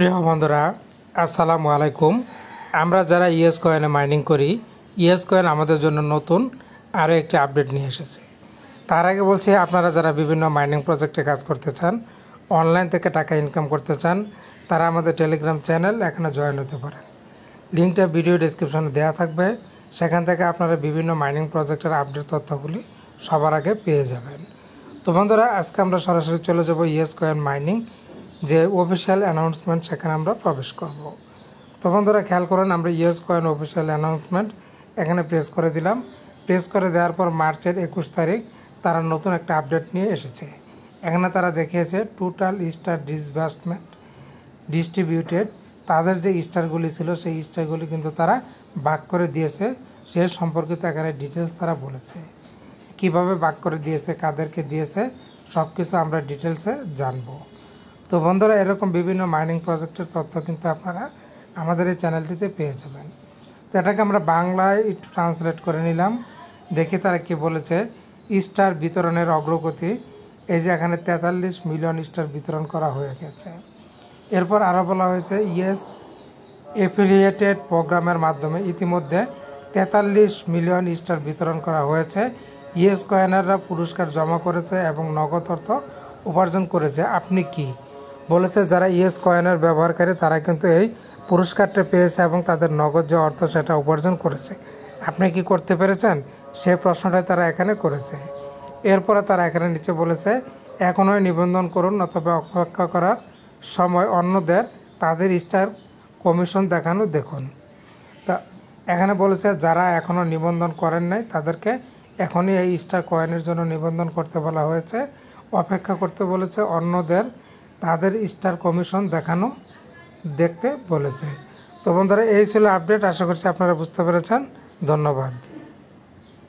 প্রিয় বন্ধুরা, আসসালামু আলাইকুম। আমরা যারা ইএস কয়েনে মাইনিং করি, ইএস কয়েন আমাদের জন্য নতুন আরও একটি আপডেট নিয়ে এসেছে। তার আগে বলছি, আপনারা যারা বিভিন্ন মাইনিং প্রজেক্টে কাজ করতে চান, অনলাইন থেকে টাকা ইনকাম করতে চান, তারা আমাদের টেলিগ্রাম চ্যানেল এখানে জয়েন হতে পারেন। লিঙ্কটা ভিডিও ডেসক্রিপশনে দেওয়া থাকবে। সেখান থেকে আপনারা বিভিন্ন মাইনিং প্রজেক্টের আপডেট তথ্যগুলি সবার আগে পেয়ে যাবেন। তো বন্ধুরা, আজকে আমরা সরাসরি চলে যাব ইএস কয়েন মাইনিং যে অফিসিয়াল অ্যানাউন্সমেন্ট, সেখানে আমরা প্রবেশ করব। তো বন্ধুরা, খেয়াল করেন, আমরা ইএস কয়েন অফিসিয়াল অ্যানাউন্সমেন্ট এখানে প্রেস করে দিলাম। প্রেস করে দেওয়ার পর মার্চের 21 তারিখ তারা নতুন একটা আপডেট নিয়ে এসেছে। এখানে তারা দেখিয়েছে টোটাল স্টার ডিসবার্সমেন্ট ডিস্ট্রিবিউটেড। তাদের যে স্টারগুলি ছিল সেই স্টারগুলি কিন্তু তারা ভাগ করে দিয়েছে। সে সম্পর্কিত এখানে ডিটেলস তারা বলেছে, কিভাবে ভাগ করে দিয়েছে, কাদেরকে দিয়েছে, সব কিছু আমরা ডিটেলসে জানবো। তো বন্ধুরা, এরকম বিভিন্ন মাইনিং প্রজেক্টের তথ্য কিন্তু আপনারা আমাদের এই চ্যানেলটিতে পেয়ে যাবেন। তো এটাকে আমরা বাংলায় একটু ট্রান্সলেট করে নিলাম। দেখি তারা কি বলেছে। স্টার বিতরণের অগ্রগতি, এই যে এখানে 43 মিলিয়ন স্টার বিতরণ করা হয়ে গেছে। এরপর আরও বলা হয়েছে ইএস এফিলিয়েটেড প্রোগ্রামের মাধ্যমে ইতিমধ্যে 43 মিলিয়ন স্টার বিতরণ করা হয়েছে। ইএস কয়েনাররা পুরস্কার জমা করেছে এবং নগদ অর্থ উপার্জন করেছে। আপনি কি বলেছে, যারা ইএস কয়েনের ব্যবহারকারী তারা কিন্তু এই পুরস্কারটা পেয়েছে এবং তাদের নগদ যে অর্থ সেটা উপার্জন করেছে। আপনি কি করতে পেরেছেন, সেই প্রশ্নটাই তারা এখানে করেছে। এরপরে তারা এখানে নিচে বলেছে, এখনই নিবন্ধন করুন অথবা অপেক্ষা করার সময় অন্যদের তাদের স্টার কমিশন দেখানো দেখুন। তা এখানে বলেছে যারা এখনও নিবন্ধন করেন নাই তাদেরকে এখনই এই স্টার কয়েনের জন্য নিবন্ধন করতে বলা হয়েছে। অপেক্ষা করতে বলেছে অন্যদের তাদের স্টার কমিশন দেখানো দেখতে বলেছে। তো বন্ধুরা, এই ছিল আপডেট। আশা করছি আপনারা বুঝতে পেরেছেন। ধন্যবাদ।